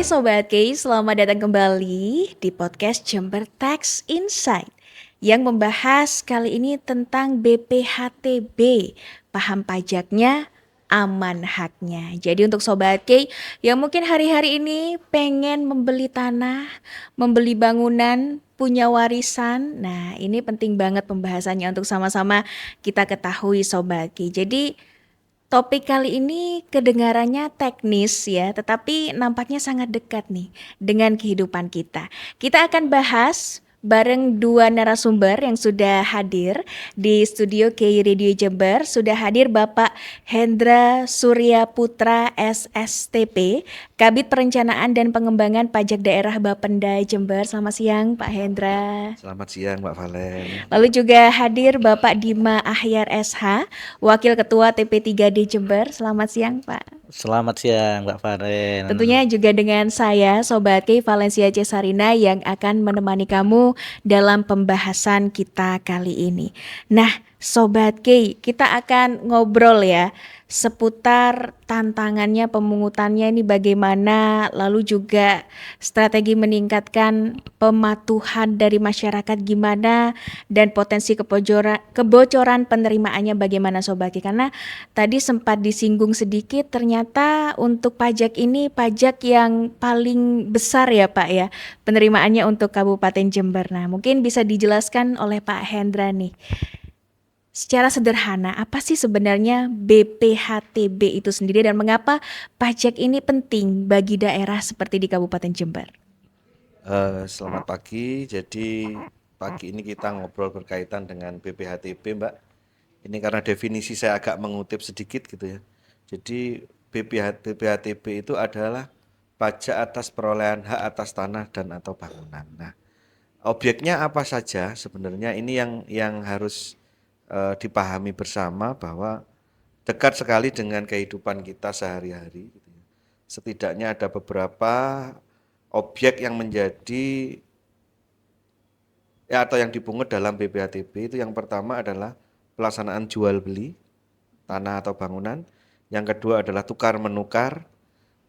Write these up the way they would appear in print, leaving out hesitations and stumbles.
Hai Sobat Kay, selamat datang kembali di podcast Jember Tax Insight yang membahas kali ini tentang BPHTB, paham pajaknya, aman haknya. Jadi untuk Sobat Kay yang mungkin hari-hari ini pengen membeli tanah, membeli bangunan, punya warisan, nah ini penting banget pembahasannya untuk sama-sama kita ketahui Sobat Kay. Jadi topik kali ini kedengarannya teknis ya, tetapi nampaknya sangat dekat nih dengan kehidupan kita. Kita akan bahas bareng dua narasumber yang sudah hadir di studio KI Radio Jember. Sudah hadir Bapak Hendra Surya Putra SSTP, Kabid Perencanaan dan Pengembangan Pajak Daerah Bapenda Jember. Selamat siang Pak Hendra. Selamat siang Mbak Valen. Lalu juga hadir Bapak Dima Ahyar SH, Wakil Ketua TP3D Jember. Selamat siang Pak. Selamat siang Mbak Varen. Tentunya juga dengan saya Sobat Kay Valencia Cesarina yang akan menemani kamu dalam pembahasan kita kali ini. Nah Sobat Kay, kita akan ngobrol ya seputar tantangannya pemungutannya ini bagaimana, lalu juga strategi meningkatkan pematuhan dari masyarakat gimana, dan potensi kebocoran penerimaannya bagaimana Sobat Kay. Karena tadi sempat disinggung sedikit, ternyata untuk pajak ini pajak yang paling besar ya Pak ya, penerimaannya untuk Kabupaten Jember. Nah mungkin bisa dijelaskan oleh Pak Hendra nih, secara sederhana apa sih sebenarnya BPHTB itu sendiri dan mengapa pajak ini penting bagi daerah seperti di Kabupaten Jember? Selamat pagi. Jadi pagi ini kita ngobrol berkaitan dengan BPHTB Mbak. Ini karena definisi saya agak mengutip sedikit gitu ya. Jadi BPHTB itu adalah pajak atas perolehan hak atas tanah dan atau bangunan. Nah, objeknya apa saja sebenarnya ini yang harus dipahami bersama bahwa dekat sekali dengan kehidupan kita sehari-hari gitu ya. Setidaknya ada beberapa objek yang menjadi atau yang dipungut dalam BPHTB itu. Yang pertama adalah pelaksanaan jual beli tanah atau bangunan. Yang kedua adalah tukar menukar,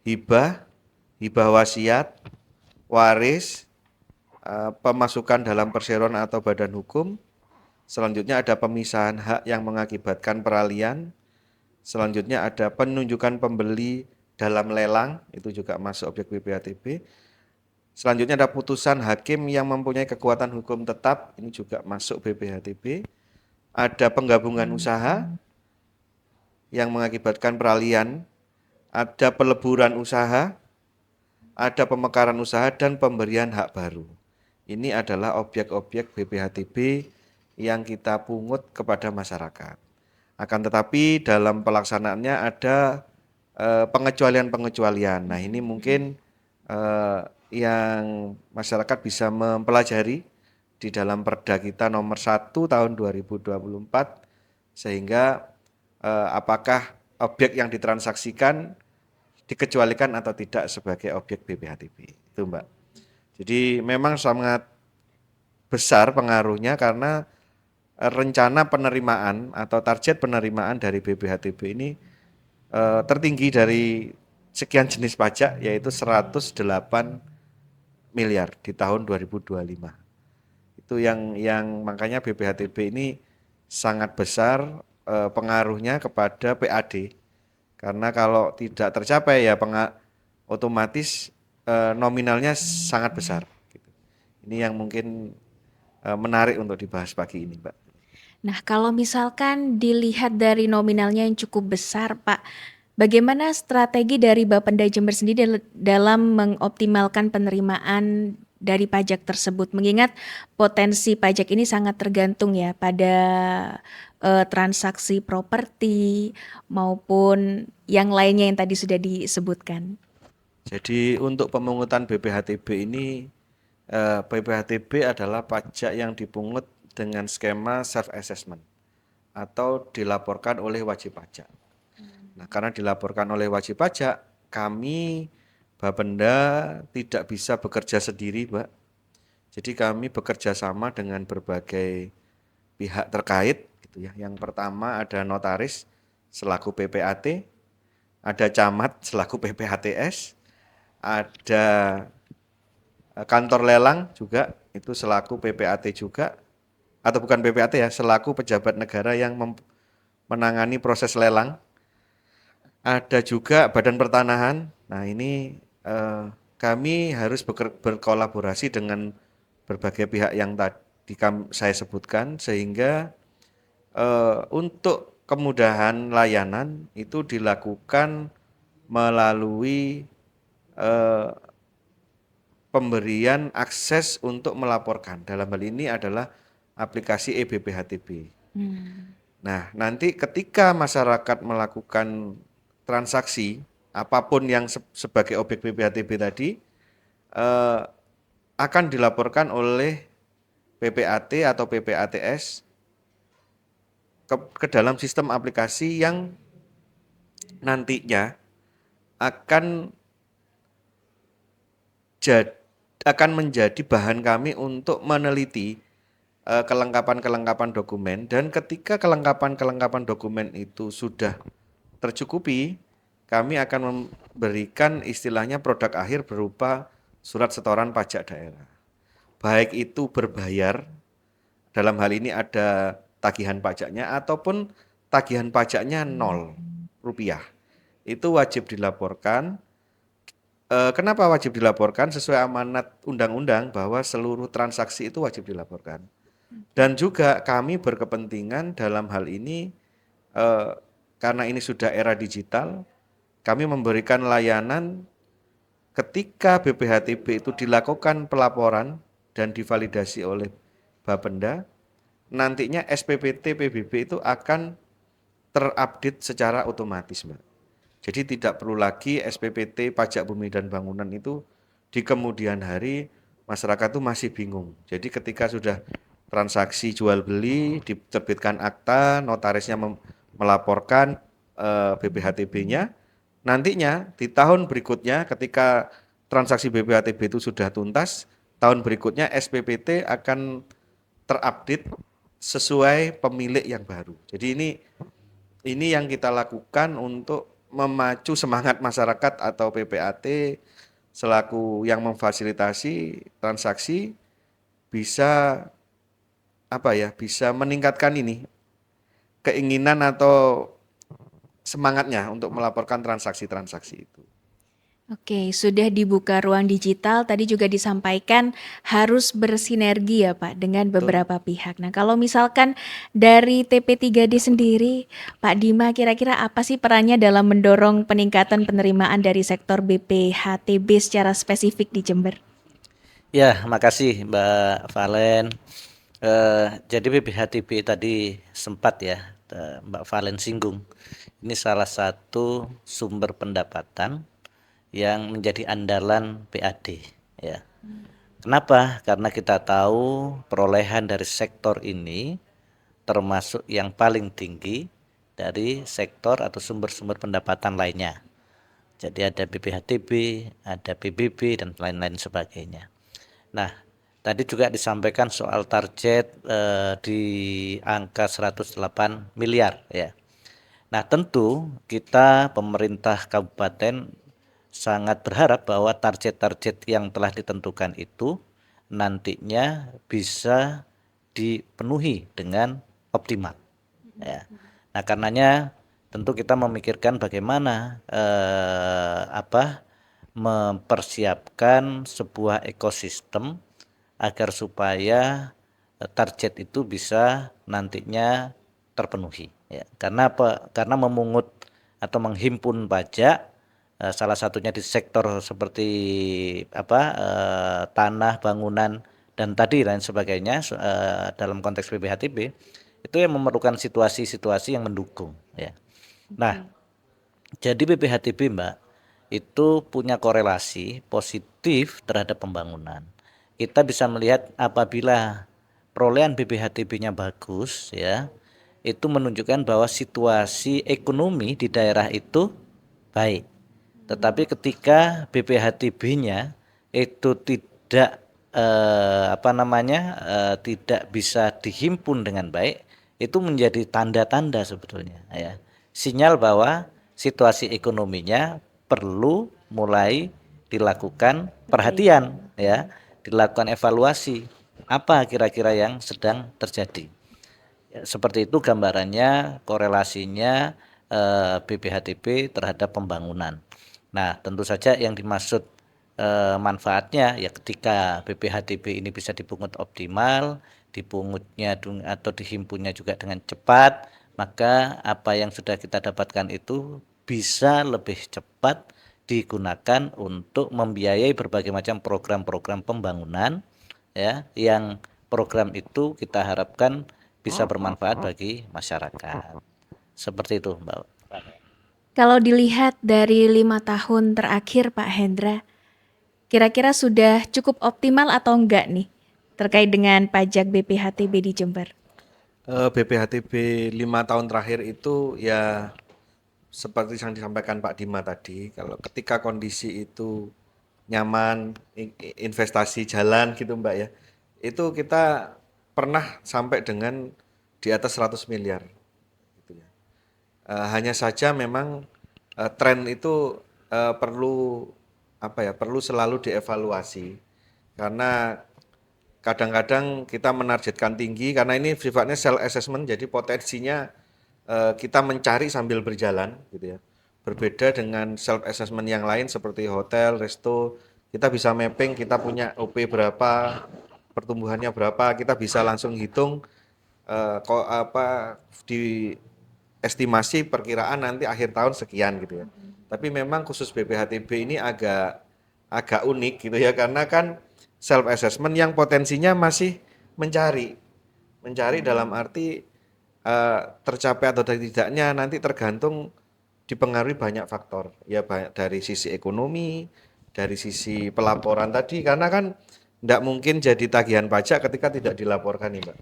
hibah wasiat, waris, pemasukan dalam perseroan atau badan hukum. Selanjutnya ada pemisahan hak yang mengakibatkan peralihan. Selanjutnya ada penunjukan pembeli dalam lelang, itu juga masuk objek BPHTB. Selanjutnya ada putusan hakim yang mempunyai kekuatan hukum tetap, ini juga masuk BPHTB. Ada penggabungan usaha yang mengakibatkan peralihan, ada peleburan usaha, ada pemekaran usaha dan pemberian hak baru. Ini adalah objek-objek BPHTB yang kita pungut kepada masyarakat. Akan tetapi dalam pelaksanaannya ada pengecualian-pengecualian. Nah ini mungkin yang masyarakat bisa mempelajari di dalam Perda kita nomor 1 tahun 2024, sehingga apakah objek yang ditransaksikan dikecualikan atau tidak sebagai objek BPHTB. Itu Mbak. Jadi memang sangat besar pengaruhnya karena rencana penerimaan atau target penerimaan dari BPHTB ini tertinggi dari sekian jenis pajak, yaitu 108 miliar di tahun 2025. Itu yang makanya BPHTB ini sangat besar pengaruhnya kepada PAD. Karena kalau tidak tercapai ya otomatis nominalnya sangat besar. Ini yang mungkin menarik untuk dibahas pagi ini, Mbak. Nah kalau misalkan dilihat dari nominalnya yang cukup besar Pak, bagaimana strategi dari Bapenda Jember sendiri dalam mengoptimalkan penerimaan dari pajak tersebut? Mengingat potensi pajak ini sangat tergantung ya pada transaksi properti maupun yang lainnya yang tadi sudah disebutkan. Jadi untuk pemungutan BPHTB ini, BPHTB adalah pajak yang dipungut dengan skema self-assessment atau dilaporkan oleh wajib pajak. Nah, karena dilaporkan oleh wajib pajak, kami Bapenda tidak bisa bekerja sendiri, Mbak. Jadi kami bekerja sama dengan berbagai pihak terkait gitu ya. Yang pertama ada notaris selaku PPAT, ada camat selaku PPHTS, ada kantor lelang juga, itu selaku PPAT juga, atau bukan PPAT ya, selaku pejabat negara yang menangani proses lelang. Ada juga Badan Pertanahan. Nah ini kami harus berkolaborasi dengan berbagai pihak yang tadi saya sebutkan, sehingga untuk kemudahan layanan itu dilakukan melalui pemberian akses untuk melaporkan. Dalam hal ini adalah aplikasi eBPHTB. Nah, nanti ketika masyarakat melakukan transaksi apapun yang sebagai objek BPHTB tadi akan dilaporkan oleh PPAT atau PPATS ke dalam sistem aplikasi yang nantinya akan menjadi bahan kami untuk meneliti kelengkapan-kelengkapan dokumen, dan ketika kelengkapan-kelengkapan dokumen itu sudah tercukupi, kami akan memberikan istilahnya produk akhir berupa surat setoran pajak daerah. Baik itu berbayar, dalam hal ini ada tagihan pajaknya, ataupun tagihan pajaknya 0 rupiah. Itu wajib dilaporkan. Kenapa wajib dilaporkan? Sesuai amanat undang-undang bahwa seluruh transaksi itu wajib dilaporkan. Dan juga kami berkepentingan dalam hal ini, karena ini sudah era digital, kami memberikan layanan ketika BPHTB itu dilakukan pelaporan dan divalidasi oleh Bapenda, nantinya SPPT PBB itu akan terupdate secara otomatis, Mbak. Jadi tidak perlu lagi SPPT pajak bumi dan bangunan itu di kemudian hari masyarakat itu masih bingung. Jadi ketika sudah transaksi jual beli, diterbitkan akta, notarisnya melaporkan BPHTB-nya, nantinya di tahun berikutnya ketika transaksi BPHTB itu sudah tuntas, tahun berikutnya SPPT akan terupdate sesuai pemilik yang baru. Jadi ini yang kita lakukan untuk memacu semangat masyarakat atau PPAT selaku yang memfasilitasi transaksi bisa bisa meningkatkan ini keinginan atau semangatnya untuk melaporkan transaksi-transaksi itu. Oke, sudah dibuka ruang digital, tadi juga disampaikan harus bersinergi ya Pak dengan beberapa pihak. Nah, kalau misalkan dari TP3D sendiri, Pak Dima kira-kira apa sih perannya dalam mendorong peningkatan penerimaan dari sektor BPHTB secara spesifik di Jember? Ya, makasih Mbak Valen. Jadi BPHTB tadi sempat ya Mbak Valen singgung. Ini salah satu sumber pendapatan yang menjadi andalan PAD ya. Kenapa? Karena kita tahu perolehan dari sektor ini termasuk yang paling tinggi dari sektor atau sumber-sumber pendapatan lainnya. Jadi ada BPHTB, ada PBB dan lain-lain sebagainya. Nah, tadi juga disampaikan soal target di angka 108 miliar ya. Nah, tentu kita pemerintah kabupaten sangat berharap bahwa target-target yang telah ditentukan itu nantinya bisa dipenuhi dengan optimal. Ya. Nah, karenanya tentu kita memikirkan bagaimana mempersiapkan sebuah ekosistem agar supaya target itu bisa nantinya terpenuhi. Ya. Karena apa? Karena memungut atau menghimpun pajak salah satunya di sektor seperti tanah, bangunan dan tadi lain sebagainya dalam konteks BPHTB itu yang memerlukan situasi-situasi yang mendukung ya. Nah, jadi BPHTB Mbak itu punya korelasi positif terhadap pembangunan. Kita bisa melihat apabila perolehan BPHTB-nya bagus ya, itu menunjukkan bahwa situasi ekonomi di daerah itu baik. Tetapi ketika BPHTB-nya itu tidak tidak bisa dihimpun dengan baik, itu menjadi tanda-tanda sebetulnya ya. Sinyal bahwa situasi ekonominya perlu mulai dilakukan perhatian ya, dilakukan evaluasi apa kira-kira yang sedang terjadi. Ya, seperti itu gambarannya, korelasinya BPHTB terhadap pembangunan. Nah, tentu saja yang dimaksud manfaatnya ya ketika BPHTB ini bisa dipungut optimal, dipungutnya atau dihimpunnya juga dengan cepat, maka apa yang sudah kita dapatkan itu bisa lebih cepat digunakan untuk membiayai berbagai macam program-program pembangunan ya, yang program itu kita harapkan bisa bermanfaat bagi masyarakat. Seperti itu, Mbak. Kalau dilihat dari 5 tahun terakhir Pak Hendra, kira-kira sudah cukup optimal atau enggak nih terkait dengan pajak BPHTB di Jember? BPHTB 5 tahun terakhir itu ya seperti yang disampaikan Pak Dima tadi, kalau ketika kondisi itu nyaman, investasi jalan gitu Mbak ya, itu kita pernah sampai dengan di atas 100 miliar. Gitu ya. Hanya saja memang tren itu perlu perlu selalu dievaluasi karena kadang-kadang kita menargetkan tinggi karena ini sifatnya self assessment, jadi potensinya kita mencari sambil berjalan gitu ya. Berbeda dengan self assessment yang lain seperti hotel, resto, kita bisa mapping, kita punya OP berapa, pertumbuhannya berapa, kita bisa langsung hitung di estimasi perkiraan nanti akhir tahun sekian gitu ya. Tapi memang khusus BPHTB ini agak unik gitu ya karena kan self assessment yang potensinya masih mencari dalam arti tercapai atau tidaknya nanti tergantung dipengaruhi banyak faktor ya, dari sisi ekonomi, dari sisi pelaporan tadi karena kan tidak mungkin jadi tagihan pajak ketika tidak dilaporkan nih Mbak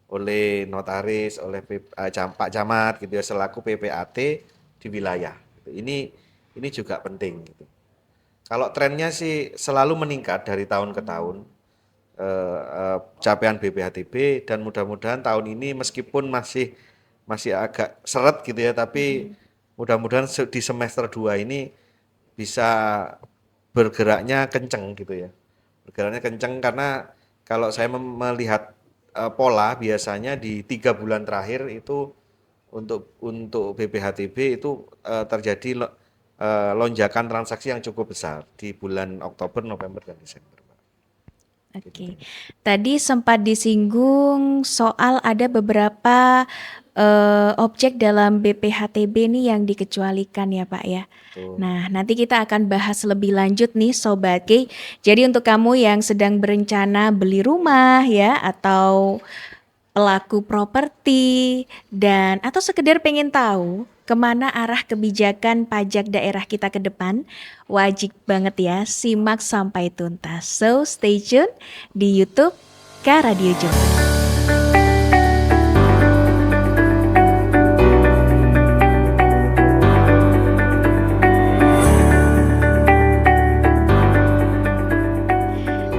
oleh notaris, oleh Pak Camat gitu ya selaku PPAT di wilayah. Ini juga penting gitu. Kalau trennya sih selalu meningkat dari tahun ke tahun capaian BPHTB dan mudah-mudahan tahun ini meskipun masih agak seret gitu ya, tapi mudah-mudahan di semester 2 ini bisa bergeraknya kenceng gitu ya. Bergeraknya kenceng karena kalau saya melihat pola biasanya di 3 bulan terakhir itu untuk BPHTB itu terjadi lonjakan transaksi yang cukup besar di bulan Oktober, November, dan Desember. Oke, tadi sempat disinggung soal ada beberapa objek dalam BPHTB nih yang dikecualikan ya Pak ya. Betul. Nah, nanti kita akan bahas lebih lanjut nih Sobat G. Jadi untuk kamu yang sedang berencana beli rumah ya atau pelaku properti dan atau sekedar pengen tahu kemana arah kebijakan pajak daerah kita ke depan, wajib banget ya simak sampai tuntas. So stay tune di YouTube K Radio Jember.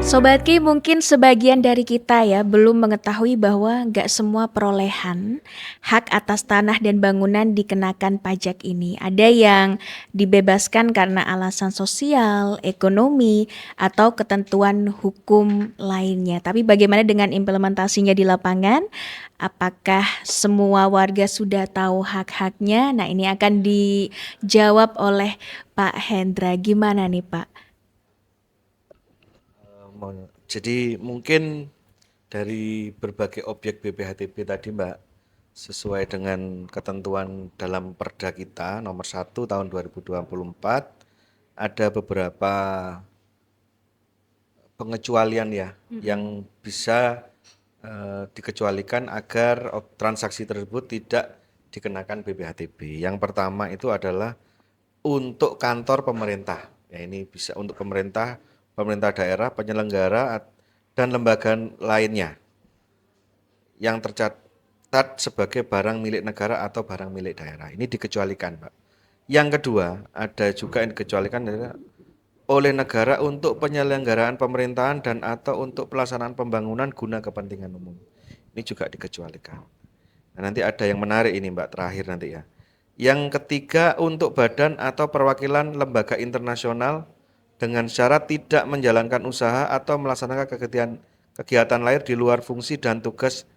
Sobat Ki, mungkin sebagian dari kita ya belum mengetahui bahwa nggak semua perolehan hak atas tanah dan bangunan dikenakan pajak ini. Ada yang dibebaskan karena alasan sosial, ekonomi, atau ketentuan hukum lainnya. Tapi bagaimana dengan implementasinya di lapangan? Apakah semua warga sudah tahu hak-haknya? Nah, ini akan dijawab oleh Pak Hendra. Gimana nih Pak? Jadi mungkin dari berbagai objek BPHTB tadi Mbak, sesuai dengan ketentuan dalam Perda kita nomor 1 tahun 2024, ada beberapa pengecualian ya yang bisa dikecualikan agar transaksi tersebut tidak dikenakan BPHTB. Yang pertama itu adalah untuk kantor pemerintah. Ya, ini bisa untuk pemerintah daerah, penyelenggara, dan lembaga lainnya yang tercatat sebagai barang milik negara atau barang milik daerah. Ini dikecualikan, Pak. Yang kedua, ada juga yang dikecualikan oleh negara untuk penyelenggaraan pemerintahan dan atau untuk pelaksanaan pembangunan guna kepentingan umum. Ini juga dikecualikan. Nah, nanti ada yang menarik ini, Mbak, terakhir nanti ya. Yang ketiga, untuk badan atau perwakilan lembaga internasional dengan syarat tidak menjalankan usaha atau melaksanakan kegiatan lain di luar fungsi dan tugas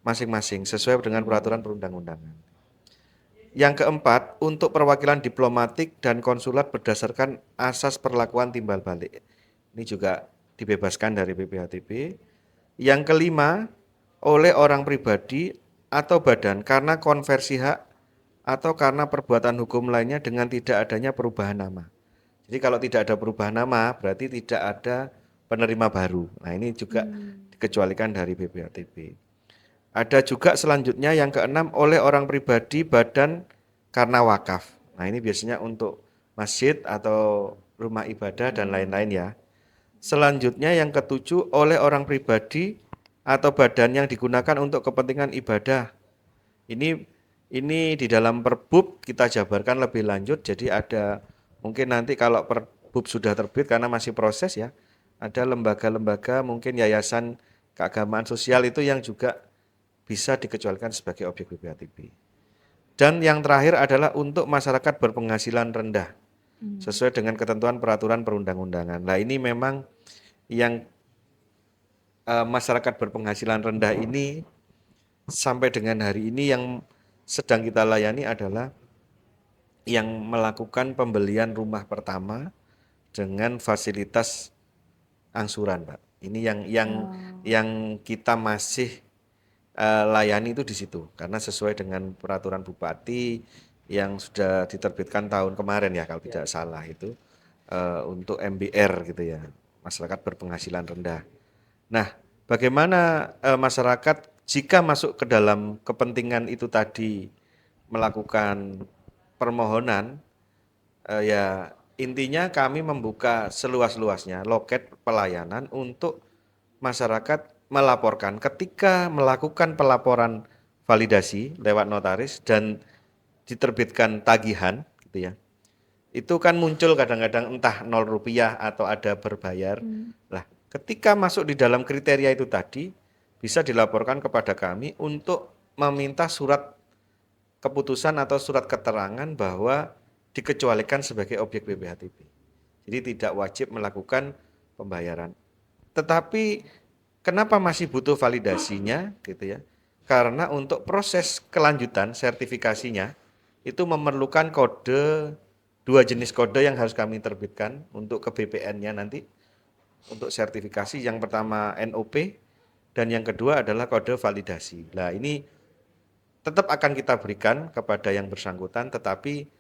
masing-masing sesuai dengan peraturan perundang-undangan. Yang keempat, untuk perwakilan diplomatik dan konsulat berdasarkan asas perlakuan timbal balik. Ini juga dibebaskan dari PPHTB. Yang kelima, oleh orang pribadi atau badan karena konversi hak atau karena perbuatan hukum lainnya dengan tidak adanya perubahan nama. Jadi kalau tidak ada perubahan nama berarti tidak ada penerima baru. Nah ini juga dikecualikan dari PPHTB. Ada juga selanjutnya yang keenam oleh orang pribadi, badan karena wakaf. Nah ini biasanya untuk masjid atau rumah ibadah dan lain-lain ya. Selanjutnya yang ketujuh oleh orang pribadi atau badan yang digunakan untuk kepentingan ibadah. Ini di dalam Perbub kita jabarkan lebih lanjut. Jadi ada mungkin nanti kalau Perbub sudah terbit karena masih proses ya. Ada lembaga-lembaga mungkin yayasan keagamaan sosial itu yang juga bisa dikecualikan sebagai objek PPHTB. Dan yang terakhir adalah untuk masyarakat berpenghasilan rendah sesuai dengan ketentuan peraturan perundang-undangan. Nah ini memang yang masyarakat berpenghasilan rendah ini sampai dengan hari ini yang sedang kita layani adalah yang melakukan pembelian rumah pertama dengan fasilitas angsuran, Pak. Ini yang kita masih layani itu di situ karena sesuai dengan peraturan bupati yang sudah diterbitkan tahun kemarin ya kalau tidak salah itu untuk MBR gitu ya, masyarakat berpenghasilan rendah. Nah, bagaimana masyarakat jika masuk ke dalam kepentingan itu tadi melakukan permohonan ya intinya kami membuka seluas-luasnya loket pelayanan untuk masyarakat melaporkan ketika melakukan pelaporan validasi lewat notaris dan diterbitkan tagihan gitu ya. Itu kan muncul kadang-kadang entah 0 rupiah atau ada berbayar. Lah, ketika masuk di dalam kriteria itu tadi bisa dilaporkan kepada kami untuk meminta surat keputusan atau surat keterangan bahwa dikecualikan sebagai objek PPHTB. Jadi tidak wajib melakukan pembayaran. Tetapi kenapa masih butuh validasinya gitu ya? Karena untuk proses kelanjutan sertifikasinya itu memerlukan dua jenis kode yang harus kami terbitkan untuk ke BPN-nya nanti untuk sertifikasi. Yang pertama NOP dan yang kedua adalah kode validasi. Nah, ini tetap akan kita berikan kepada yang bersangkutan tetapi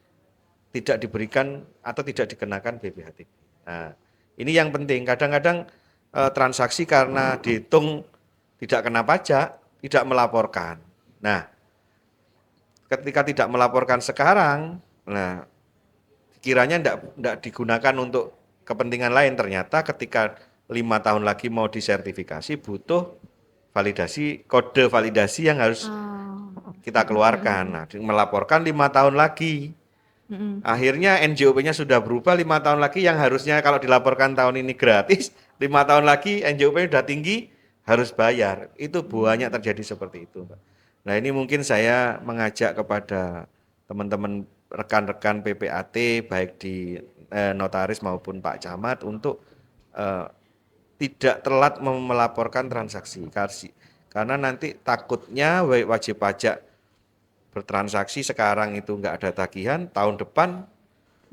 tidak diberikan atau tidak dikenakan BPHTB. Nah, ini yang penting. Kadang-kadang transaksi karena dihitung tidak kena pajak, tidak melaporkan. Nah, ketika tidak melaporkan sekarang, nah kiranya tidak digunakan untuk kepentingan lain. Ternyata ketika 5 tahun lagi mau disertifikasi butuh validasi, kode validasi yang harus kita keluarkan. Nah, melaporkan 5 tahun lagi. Akhirnya NJOP-nya sudah berubah 5 tahun lagi yang harusnya kalau dilaporkan tahun ini gratis, 5 tahun lagi NJOP-nya sudah tinggi harus bayar. Itu banyak terjadi seperti itu, Pak. Nah, ini mungkin saya mengajak kepada teman-teman rekan-rekan PPAT baik di notaris maupun Pak Camat untuk tidak telat melaporkan transaksi karena nanti takutnya wajib pajak bertransaksi sekarang itu enggak ada tagihan, tahun depan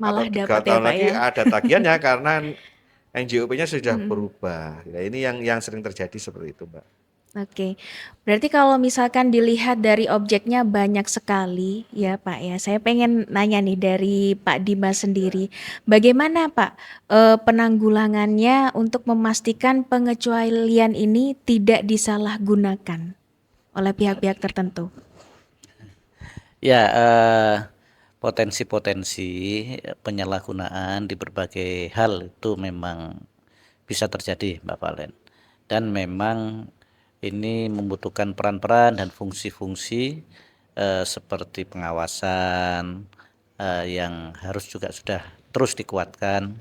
atau Malah 3 dapat ya tahun Pak lagi ya. ada tagihannya karena NJOP-nya sudah berubah. Nah, ini yang sering terjadi seperti itu, Mbak. Oke, berarti kalau misalkan dilihat dari objeknya banyak sekali ya Pak ya. Saya pengen nanya nih dari Pak Dimas sendiri, bagaimana Pak penanggulangannya untuk memastikan pengecualian ini tidak disalahgunakan oleh pihak-pihak tertentu? Ya, potensi-potensi penyalahgunaan di berbagai hal itu memang bisa terjadi, Mbak Valen. Dan memang ini membutuhkan peran-peran dan fungsi-fungsi seperti pengawasan yang harus juga sudah terus dikuatkan,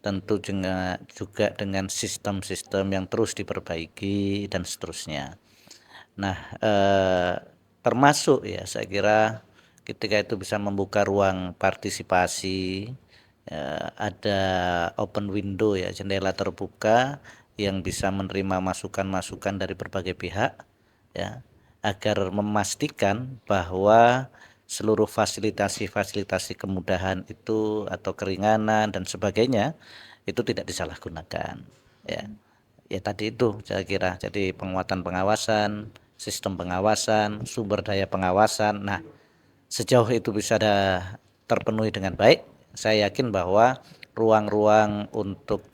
tentu juga dengan sistem-sistem yang terus diperbaiki dan seterusnya. Nah, termasuk ya saya kira ketika itu bisa membuka ruang partisipasi ada open window ya, jendela terbuka yang bisa menerima masukan-masukan dari berbagai pihak ya, agar memastikan bahwa seluruh fasilitasi kemudahan itu atau keringanan dan sebagainya itu tidak disalahgunakan ya. Ya tadi itu saya kira, jadi penguatan pengawasan, sistem pengawasan, sumber daya pengawasan. Nah, sejauh itu bisa terpenuhi dengan baik, saya yakin bahwa ruang-ruang untuk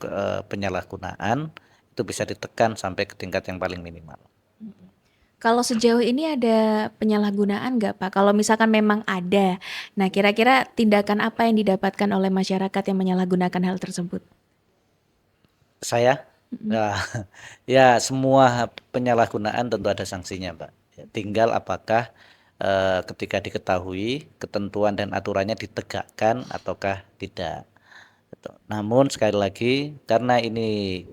penyalahgunaan itu bisa ditekan sampai ke tingkat yang paling minimal. Kalau sejauh ini ada penyalahgunaan nggak Pak? Kalau misalkan memang ada, nah kira-kira tindakan apa yang didapatkan oleh masyarakat yang menyalahgunakan hal tersebut? Saya, nah, ya semua penyalahgunaan tentu ada sanksinya, Pak. Ya, tinggal apakah ketika diketahui ketentuan dan aturannya ditegakkan ataukah tidak. Gitu. Namun sekali lagi, karena ini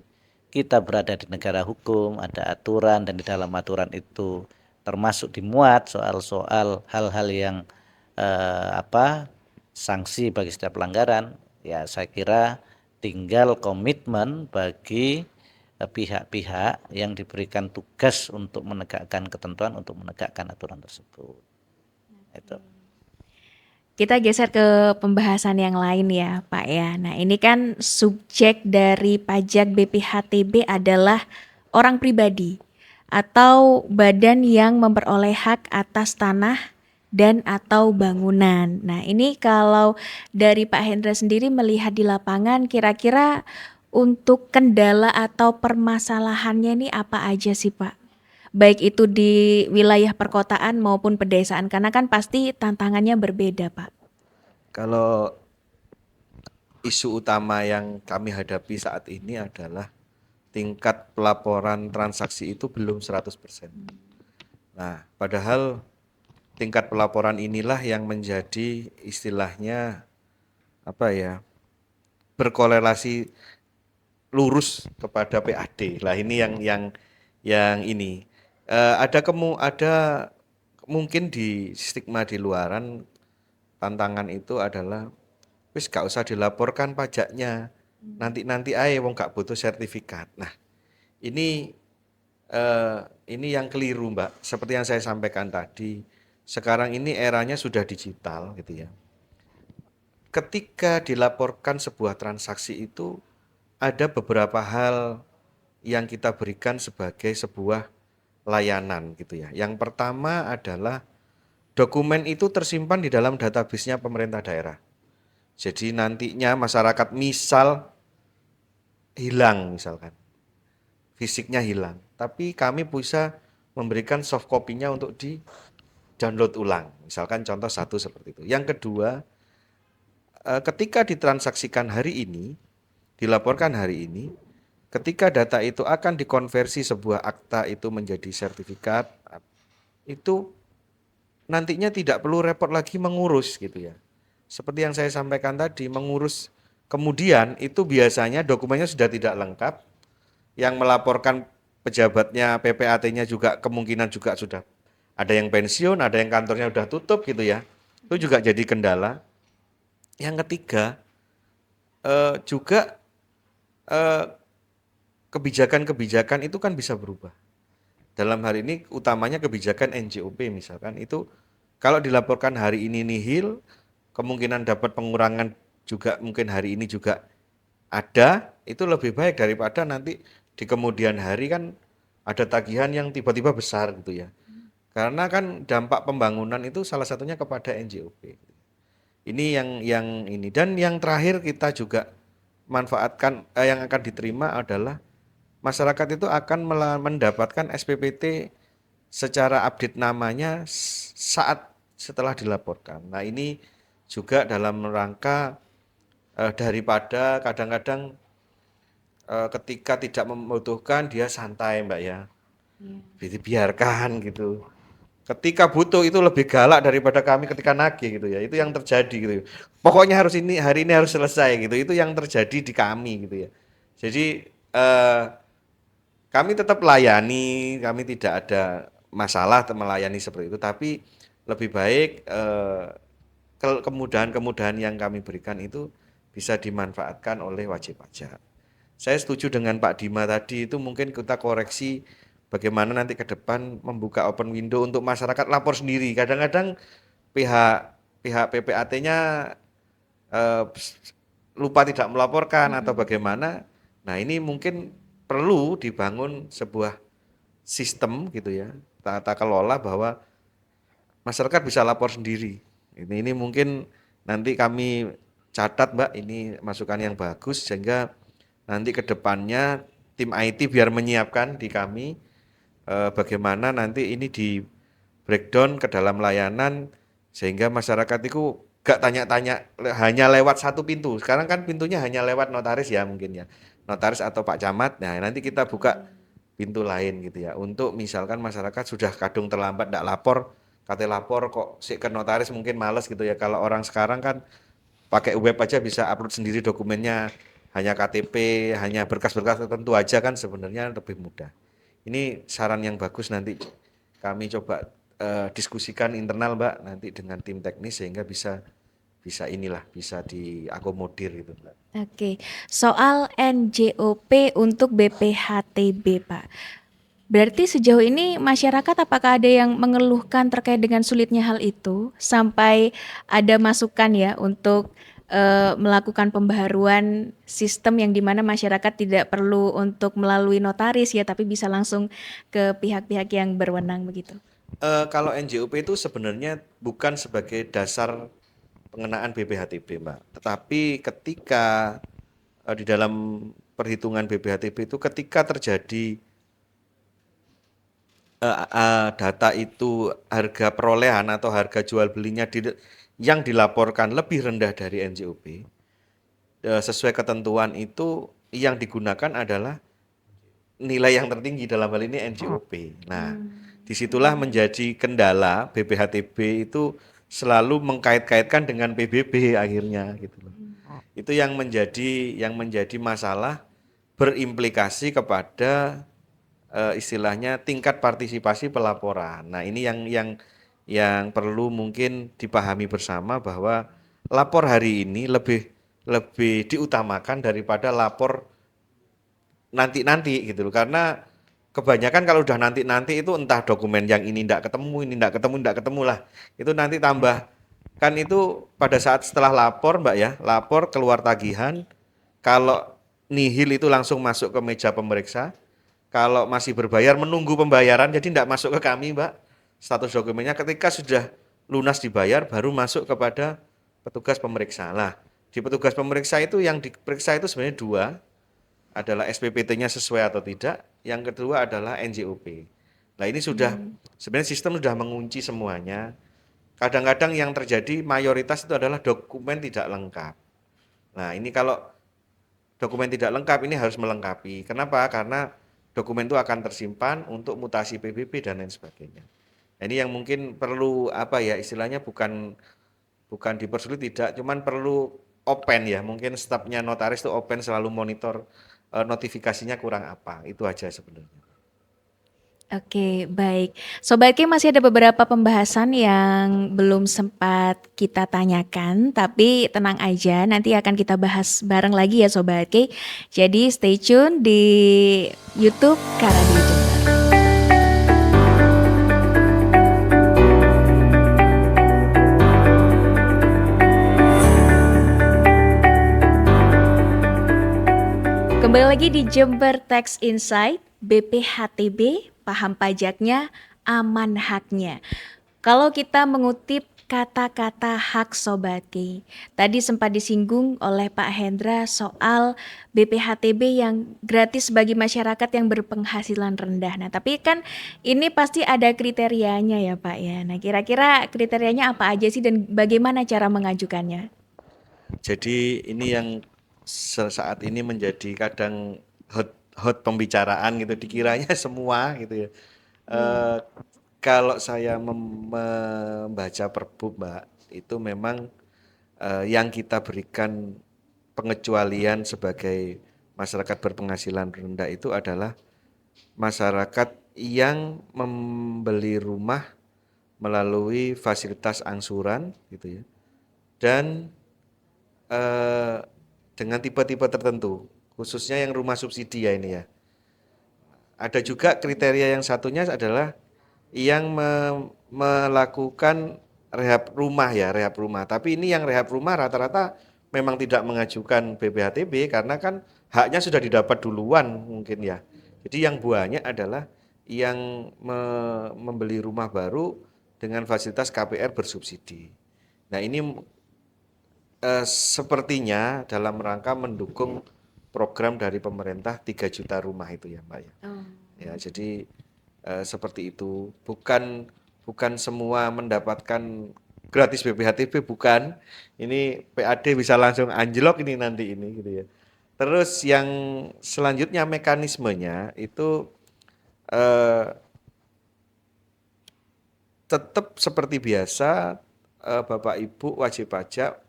kita berada di negara hukum, ada aturan dan di dalam aturan itu termasuk dimuat soal-soal hal-hal yang sanksi bagi setiap pelanggaran. Ya saya kira tinggal komitmen bagi pihak-pihak yang diberikan tugas untuk menegakkan ketentuan, untuk menegakkan aturan tersebut. Itu. Kita geser ke pembahasan yang lain ya Pak ya. Nah ini kan subjek dari pajak BPHTB adalah orang pribadi atau badan yang memperoleh hak atas tanah dan atau bangunan. Nah ini kalau dari Pak Hendra sendiri melihat di lapangan kira-kira untuk kendala atau permasalahannya ini apa aja sih Pak? Baik itu di wilayah perkotaan maupun pedesaan, karena kan pasti tantangannya berbeda, Pak. Kalau isu utama yang kami hadapi saat ini adalah tingkat pelaporan transaksi itu belum 100%. Nah, padahal tingkat pelaporan inilah yang menjadi istilahnya apa ya, berkorelasi lurus kepada PAD. Lah ini yang ini ada mungkin di stigma di luaran tantangan itu adalah wis gak usah dilaporkan pajaknya. Nanti ae wong gak butuh sertifikat. Nah, ini ini yang keliru, Mbak. Seperti yang saya sampaikan tadi, sekarang ini eranya sudah digital gitu ya. Ketika dilaporkan sebuah transaksi itu ada beberapa hal yang kita berikan sebagai sebuah layanan gitu ya. Yang pertama adalah dokumen itu tersimpan di dalam database-nya pemerintah daerah. Jadi nantinya masyarakat misal hilang misalkan, fisiknya hilang, tapi kami bisa memberikan soft copy-nya untuk di download ulang. Misalkan contoh satu seperti itu. Yang kedua, ketika ditransaksikan hari ini, dilaporkan hari ini, ketika data itu akan dikonversi sebuah akta itu menjadi sertifikat, itu nantinya tidak perlu repot lagi mengurus gitu ya. Seperti yang saya sampaikan tadi, mengurus kemudian itu biasanya dokumennya sudah tidak lengkap, yang melaporkan pejabatnya PPAT-nya juga kemungkinan juga sudah ada yang pensiun, ada yang kantornya sudah tutup gitu ya. Itu juga jadi kendala. Yang ketiga, juga kebijakan-kebijakan itu kan bisa berubah. Dalam hari ini utamanya kebijakan NJOP misalkan itu kalau dilaporkan hari ini nihil, kemungkinan dapat pengurangan juga mungkin hari ini juga ada, itu lebih baik daripada nanti di kemudian hari kan ada tagihan yang tiba-tiba besar gitu ya. Karena kan dampak pembangunan itu salah satunya kepada NJOP. Ini yang ini, dan yang terakhir kita juga manfaatkan yang akan diterima adalah masyarakat itu akan mendapatkan SPPT secara update namanya saat setelah dilaporkan. Nah, ini juga dalam rangka daripada kadang-kadang ketika tidak membutuhkan dia santai, Mbak ya. Biarkan gitu. Ketika butuh itu lebih galak daripada kami ketika nagih gitu ya. Itu yang terjadi gitu. Pokoknya harus ini hari ini harus selesai gitu. Itu yang terjadi di kami gitu ya. Jadi kami tetap layani, kami tidak ada masalah melayani seperti itu, tapi lebih baik kemudahan-kemudahan yang kami berikan itu bisa dimanfaatkan oleh wajib pajak. Saya setuju dengan Pak Dima tadi, itu mungkin kita koreksi bagaimana nanti ke depan membuka open window untuk masyarakat lapor sendiri. Kadang-kadang pihak pihak PPAT-nya lupa tidak melaporkan atau bagaimana. Nah, ini mungkin perlu dibangun sebuah sistem gitu ya, tata kelola bahwa masyarakat bisa lapor sendiri. Ini mungkin nanti kami catat Mbak, ini masukan yang bagus sehingga nanti ke depannya tim IT biar menyiapkan di kami bagaimana nanti ini di breakdown ke dalam layanan sehingga masyarakat itu gak tanya-tanya hanya lewat satu pintu. Sekarang kan pintunya hanya lewat notaris ya mungkin ya. Notaris atau Pak Camat. Nah, nanti kita buka pintu lain gitu ya. Untuk misalkan masyarakat sudah kadung terlambat ndak lapor, kate lapor kok sik ke notaris mungkin males gitu ya. Kalau orang sekarang kan pakai web aja bisa upload sendiri dokumennya, hanya KTP, hanya berkas-berkas tertentu aja kan sebenarnya lebih mudah. Ini saran yang bagus, nanti kami coba diskusikan internal Mbak nanti dengan tim teknis sehingga bisa bisa diakomodir gitu Mbak. Oke, soal NJOP untuk BPHTB, Pak. Berarti sejauh ini masyarakat apakah ada yang mengeluhkan terkait dengan sulitnya hal itu sampai ada masukan ya untuk melakukan pembaharuan sistem yang dimana masyarakat tidak perlu untuk melalui notaris ya, tapi bisa langsung ke pihak-pihak yang berwenang begitu. Kalau NJOP itu sebenarnya bukan sebagai dasar pengenaan BPHTB Mbak, tetapi ketika di dalam perhitungan BPHTB itu ketika terjadi data itu harga perolehan atau harga jual belinya yang dilaporkan lebih rendah dari NJOP, sesuai ketentuan itu yang digunakan adalah nilai yang tertinggi, dalam hal ini NJOP. Nah, disitulah menjadi kendala BPHTB itu selalu mengkait-kaitkan dengan PBB akhirnya gitu loh. Itu yang menjadi masalah, berimplikasi kepada istilahnya tingkat partisipasi pelaporan. Nah, ini yang perlu mungkin dipahami bersama bahwa lapor hari ini lebih diutamakan daripada lapor nanti-nanti gitu loh. Karena kebanyakan kalau udah nanti-nanti itu entah dokumen yang ini enggak ketemu lah. Itu nanti tambah kan itu pada saat setelah lapor Mbak ya, lapor keluar tagihan, kalau nihil itu langsung masuk ke meja pemeriksa. Kalau masih berbayar menunggu pembayaran, jadi tidak masuk ke kami Mbak. Status dokumennya ketika sudah lunas dibayar baru masuk kepada petugas pemeriksa. Lah, di petugas pemeriksa itu yang diperiksa itu sebenarnya dua, adalah SPPT-nya sesuai atau tidak, yang kedua adalah NJOP. Nah, ini sebenarnya sistem sudah mengunci semuanya. Kadang-kadang yang terjadi mayoritas itu adalah dokumen tidak lengkap. Nah, ini kalau dokumen tidak lengkap ini harus melengkapi. Kenapa? Karena dokumen itu akan tersimpan untuk mutasi PBB dan lain sebagainya. Ini yang mungkin perlu istilahnya bukan dipersulit tidak, cuman perlu open ya. Mungkin stafnya notaris itu open selalu monitor notifikasinya kurang apa. Itu aja sebenarnya. Oke, baik. Sobat Ki, masih ada beberapa pembahasan yang belum sempat kita tanyakan, tapi tenang aja, nanti akan kita bahas bareng lagi ya Sobat Ki. Jadi stay tune di YouTube Karadio Jember. Kembali lagi di Jember Tax Insight, BPHTB, paham pajaknya, aman haknya. Kalau kita mengutip kata-kata hak Sobat Ki, tadi sempat disinggung oleh Pak Hendra soal BPHTB yang gratis bagi masyarakat yang berpenghasilan rendah. Nah, tapi kan ini pasti ada kriterianya ya Pak ya. Nah, kira-kira kriterianya apa aja sih dan bagaimana cara mengajukannya? Jadi ini yang saat ini menjadi kadang hot pembicaraan gitu, dikiranya semua gitu ya. Kalau saya membaca Perbup Mbak, itu memang yang kita berikan pengecualian sebagai masyarakat berpenghasilan rendah itu adalah masyarakat yang membeli rumah melalui fasilitas angsuran gitu ya. Dan dengan tipe-tipe tertentu, khususnya yang rumah subsidi ya ini ya. Ada juga kriteria yang satunya adalah yang melakukan rehab rumah ya, rehab rumah. Tapi ini yang rehab rumah rata-rata memang tidak mengajukan BPHTB karena kan haknya sudah didapat duluan mungkin ya. Jadi yang banyak adalah yang membeli rumah baru dengan fasilitas KPR bersubsidi. Nah ini sepertinya dalam rangka mendukung program dari pemerintah 3 juta rumah itu ya Mbak ya. Oh. Ya, jadi seperti itu. Bukan semua mendapatkan gratis BPHTB, bukan. Ini PAD bisa langsung anjlok ini nanti ini gitu ya. Terus yang selanjutnya mekanismenya itu eh, tetap seperti biasa, Bapak Ibu wajib pajak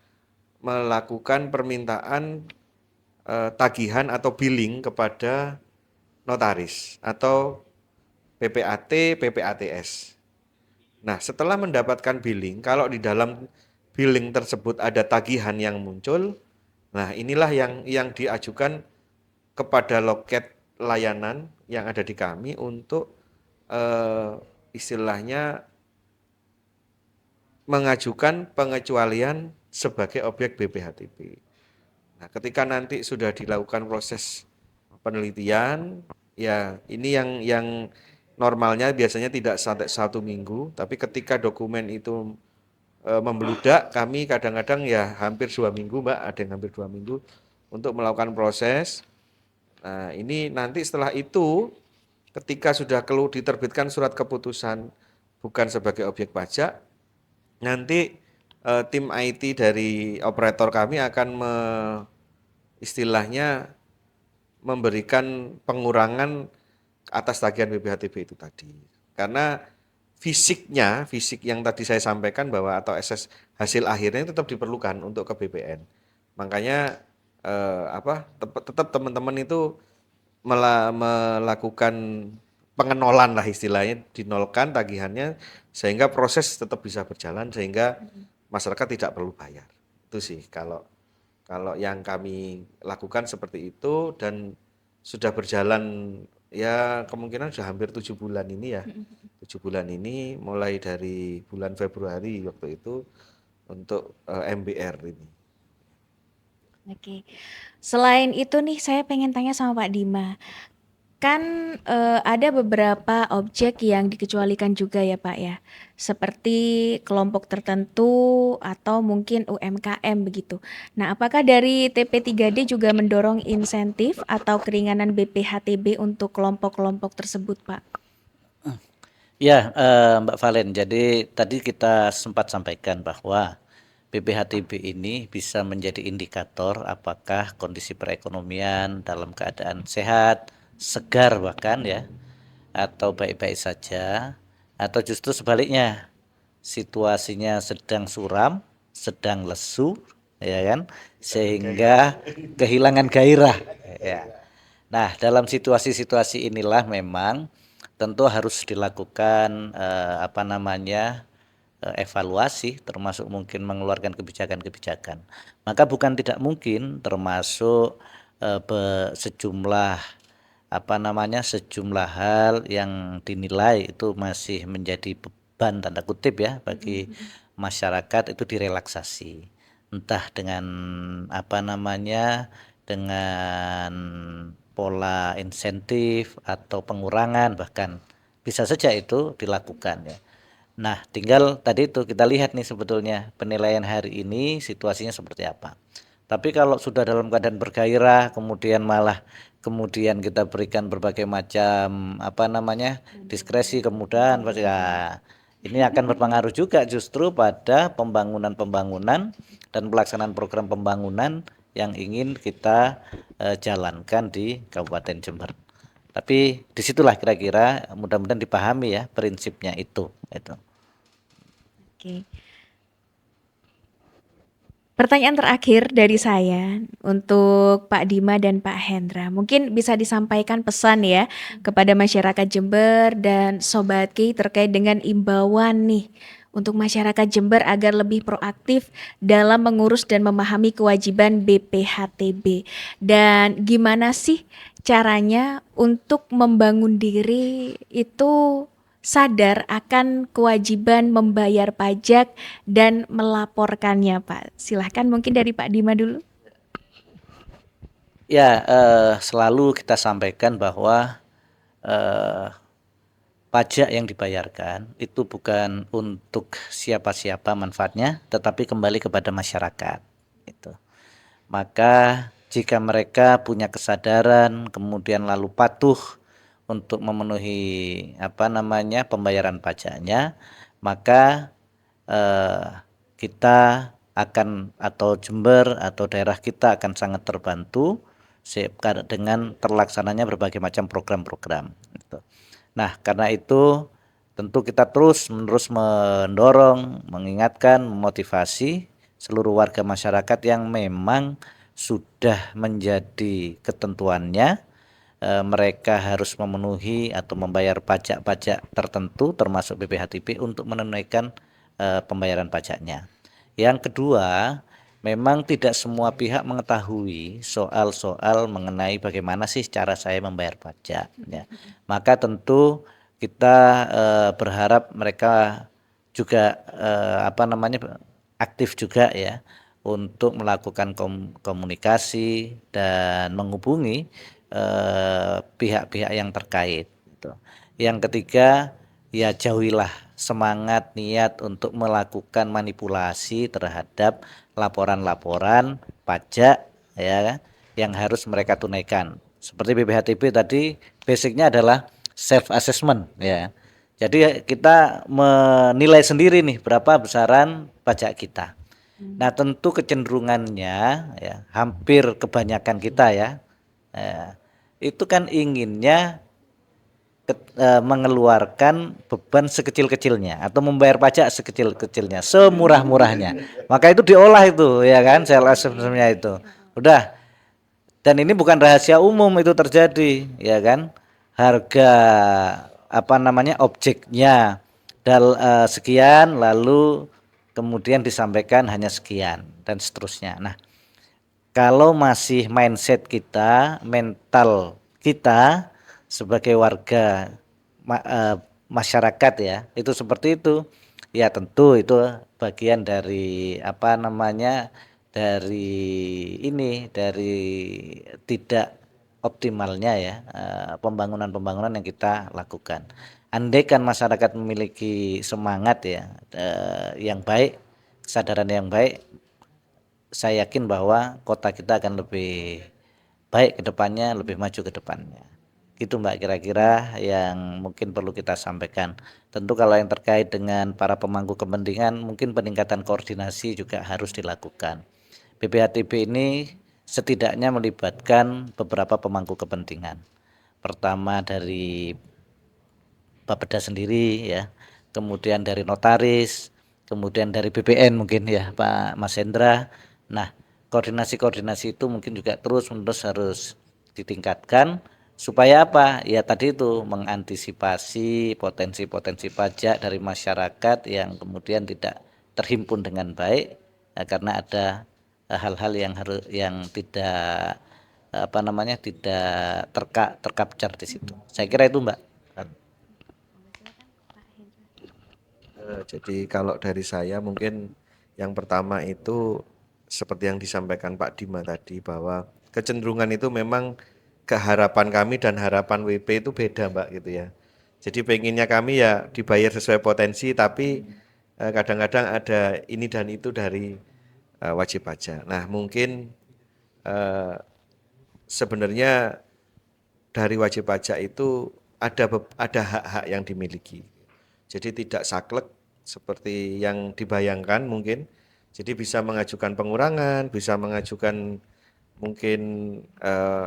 melakukan permintaan tagihan atau billing kepada notaris atau PPAT, PPATS. Nah, setelah mendapatkan billing, kalau di dalam billing tersebut ada tagihan yang muncul, nah inilah yang diajukan kepada loket layanan yang ada di kami untuk istilahnya mengajukan pengecualian sebagai objek BPHTB. Nah, ketika nanti sudah dilakukan proses penelitian, ya ini yang normalnya biasanya tidak sampai 1 minggu, tapi ketika dokumen itu membludak, kami kadang-kadang ya hampir 2 minggu, Mbak, ada yang hampir 2 minggu untuk melakukan proses. Nah, ini nanti setelah itu, ketika sudah diterbitkan surat keputusan bukan sebagai objek pajak, nanti tim IT dari operator kami akan istilahnya memberikan pengurangan atas tagihan BPHTB itu tadi. Karena fisik yang tadi saya sampaikan bahwa atau hasil akhirnya tetap diperlukan untuk ke BPN. Makanya tetap teman-teman itu melakukan pengenolan lah istilahnya, dinolkan tagihannya sehingga proses tetap bisa berjalan sehingga masyarakat tidak perlu bayar. Itu sih kalau yang kami lakukan seperti itu dan sudah berjalan ya kemungkinan sudah hampir 7 bulan ini ya. 7 bulan ini mulai dari bulan Februari waktu itu untuk MBR ini. Oke. Selain itu nih saya pengen tanya sama Pak Dima. Kan ada beberapa objek yang dikecualikan juga ya Pak ya. Seperti kelompok tertentu atau mungkin UMKM begitu. Nah, apakah dari TP3D juga mendorong insentif atau keringanan BPHTB untuk kelompok-kelompok tersebut, Pak? Ya, Mbak Valen. Jadi tadi kita sempat sampaikan bahwa BPHTB ini bisa menjadi indikator apakah kondisi perekonomian dalam keadaan sehat, segar bahkan ya, atau baik-baik saja, atau justru sebaliknya situasinya sedang suram, sedang lesu, ya kan, sehingga kehilangan gairah. Ya. Nah, dalam situasi-situasi inilah memang tentu harus dilakukan evaluasi, termasuk mungkin mengeluarkan kebijakan-kebijakan. Maka bukan tidak mungkin termasuk sejumlah hal yang dinilai itu masih menjadi beban tanda kutip ya bagi masyarakat itu direlaksasi. Entah dengan dengan pola insentif atau pengurangan, bahkan bisa saja itu dilakukan ya. Nah, tinggal tadi itu kita lihat nih sebetulnya penilaian hari ini situasinya seperti apa. Tapi kalau sudah dalam keadaan bergairah, kemudian kita berikan berbagai macam diskresi, kemudahan, ya, ini akan berpengaruh juga justru pada pembangunan dan pelaksanaan program pembangunan yang ingin kita jalankan di Kabupaten Jember. Tapi disitulah kira-kira mudah-mudahan dipahami ya prinsipnya itu. Oke. Pertanyaan terakhir dari saya untuk Pak Dima dan Pak Hendra. Mungkin bisa disampaikan pesan ya kepada masyarakat Jember dan Sobat Ki terkait dengan imbauan nih untuk masyarakat Jember agar lebih proaktif dalam mengurus dan memahami kewajiban BPHTB. Dan gimana sih caranya untuk membangun diri itu sadar akan kewajiban membayar pajak dan melaporkannya, Pak. Silahkan mungkin dari Pak Dima dulu. Ya, selalu kita sampaikan bahwa eh, pajak yang dibayarkan itu bukan untuk siapa-siapa manfaatnya, tetapi kembali kepada masyarakat. Itu. Maka jika mereka punya kesadaran, kemudian lalu patuh untuk memenuhi pembayaran pajaknya, maka eh, kita akan atau Jember atau daerah kita akan sangat terbantu dengan terlaksananya berbagai macam program-program. Gitu. Nah, karena itu tentu kita terus-menerus mendorong, mengingatkan, memotivasi seluruh warga masyarakat yang memang sudah menjadi ketentuannya mereka harus memenuhi atau membayar pajak-pajak tertentu termasuk BPHTB untuk menunaikan pembayaran pajaknya. Yang kedua, memang tidak semua pihak mengetahui soal-soal mengenai bagaimana sih cara saya membayar pajak ya. Maka tentu kita berharap mereka juga aktif juga ya untuk melakukan komunikasi dan menghubungi pihak-pihak yang terkait gitu. Yang ketiga, ya jauhilah semangat niat untuk melakukan manipulasi terhadap laporan-laporan pajak ya yang harus mereka tunaikan. Seperti BPHTB tadi basicnya adalah self assessment ya. Jadi kita menilai sendiri nih berapa besaran pajak kita. Nah, tentu kecenderungannya ya hampir kebanyakan kita ya itu kan inginnya mengeluarkan beban sekecil-kecilnya atau membayar pajak sekecil-kecilnya, semurah-murahnya. Maka itu diolah itu ya kan self assessment-nya itu. Udah. Dan ini bukan rahasia umum itu terjadi ya kan. Harga objeknya sekian lalu kemudian disampaikan hanya sekian dan seterusnya. Nah, kalau masih mindset kita, mental kita sebagai warga masyarakat ya, itu seperti itu. Ya tentu itu bagian dari dari dari tidak optimalnya ya pembangunan-pembangunan yang kita lakukan. Andaikan masyarakat memiliki semangat ya yang baik, kesadaran yang baik, saya yakin bahwa kota kita akan lebih baik ke depannya, lebih maju ke depannya. Gitu Mbak kira-kira yang mungkin perlu kita sampaikan. Tentu kalau yang terkait dengan para pemangku kepentingan mungkin peningkatan koordinasi juga harus dilakukan. BPHTB ini setidaknya melibatkan beberapa pemangku kepentingan. Pertama dari Bapeda sendiri ya, kemudian dari notaris, kemudian dari BPN mungkin ya Pak Mas Hendra. Nah, koordinasi-koordinasi itu mungkin juga terus-menerus harus ditingkatkan supaya apa? Ya tadi itu mengantisipasi potensi-potensi pajak dari masyarakat yang kemudian tidak terhimpun dengan baik karena ada hal-hal yang tidak tidak tercapture di situ. Saya kira itu Mbak. Jadi kalau dari saya mungkin yang pertama itu seperti yang disampaikan Pak Dima tadi bahwa kecenderungan itu memang keharapan kami dan harapan WP itu beda Mbak gitu ya. Jadi pengennya kami ya dibayar sesuai potensi tapi kadang-kadang ada ini dan itu dari wajib pajak. Nah mungkin sebenarnya dari wajib pajak itu ada hak-hak yang dimiliki. Jadi tidak saklek seperti yang dibayangkan mungkin. Jadi bisa mengajukan pengurangan, bisa mengajukan mungkin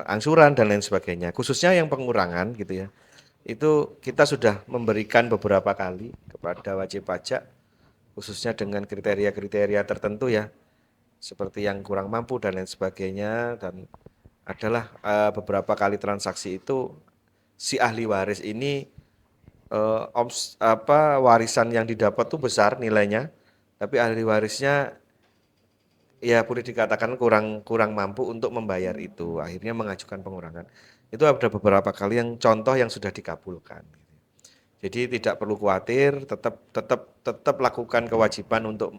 angsuran dan lain sebagainya. Khususnya yang pengurangan gitu ya. Itu kita sudah memberikan beberapa kali kepada wajib pajak khususnya dengan kriteria-kriteria tertentu ya. seperti yang kurang mampu dan lain sebagainya. Dan adalah beberapa kali transaksi itu si ahli waris ini warisan yang didapat tuh besar nilainya, tapi ahli warisnya ya boleh dikatakan kurang mampu untuk membayar itu, akhirnya mengajukan pengurangan. Itu ada beberapa kali yang contoh yang sudah dikabulkan. Jadi tidak perlu khawatir, tetap lakukan kewajiban untuk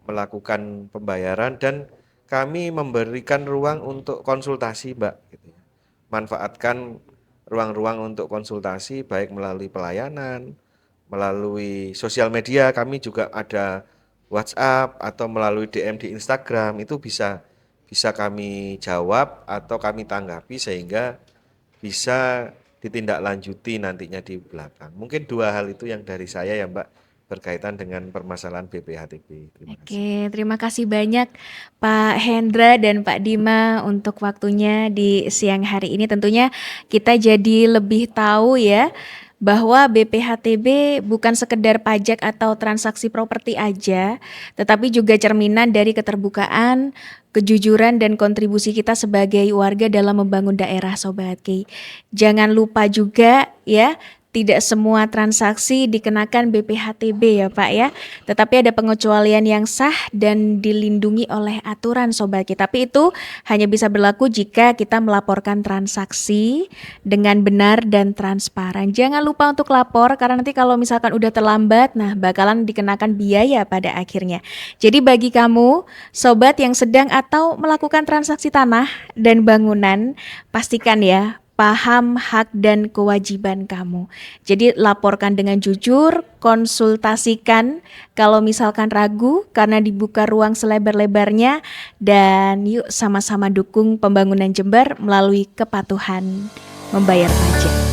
melakukan pembayaran, dan kami memberikan ruang untuk konsultasi, Mbak, gitu ya. Manfaatkan ruang-ruang untuk konsultasi baik melalui pelayanan, melalui sosial media, kami juga ada WhatsApp atau melalui DM di Instagram, itu bisa kami jawab atau kami tanggapi sehingga bisa ditindaklanjuti nantinya di belakang. Mungkin 2 hal itu yang dari saya ya, Mbak, berkaitan dengan permasalahan BPHTB. Terima kasih. Oke, terima kasih banyak Pak Hendra dan Pak Dima untuk waktunya di siang hari ini. Tentunya kita jadi lebih tahu ya bahwa BPHTB bukan sekedar pajak atau transaksi properti aja, tetapi juga cerminan dari keterbukaan, kejujuran dan kontribusi kita sebagai warga dalam membangun daerah Sobat Ki. Jangan lupa juga ya, tidak semua transaksi dikenakan BPHTB ya Pak ya, tetapi ada pengecualian yang sah dan dilindungi oleh aturan Sobat Ki. Tapi itu hanya bisa berlaku jika kita melaporkan transaksi dengan benar dan transparan. Jangan lupa untuk lapor karena nanti kalau misalkan udah terlambat, nah bakalan dikenakan biaya pada akhirnya. Jadi bagi kamu Sobat yang sedang atau melakukan transaksi tanah dan bangunan, pastikan ya paham hak dan kewajiban kamu. Jadi laporkan dengan jujur, konsultasikan kalau misalkan ragu karena dibuka ruang selebar-lebarnya, dan yuk sama-sama dukung pembangunan Jember melalui kepatuhan membayar pajak.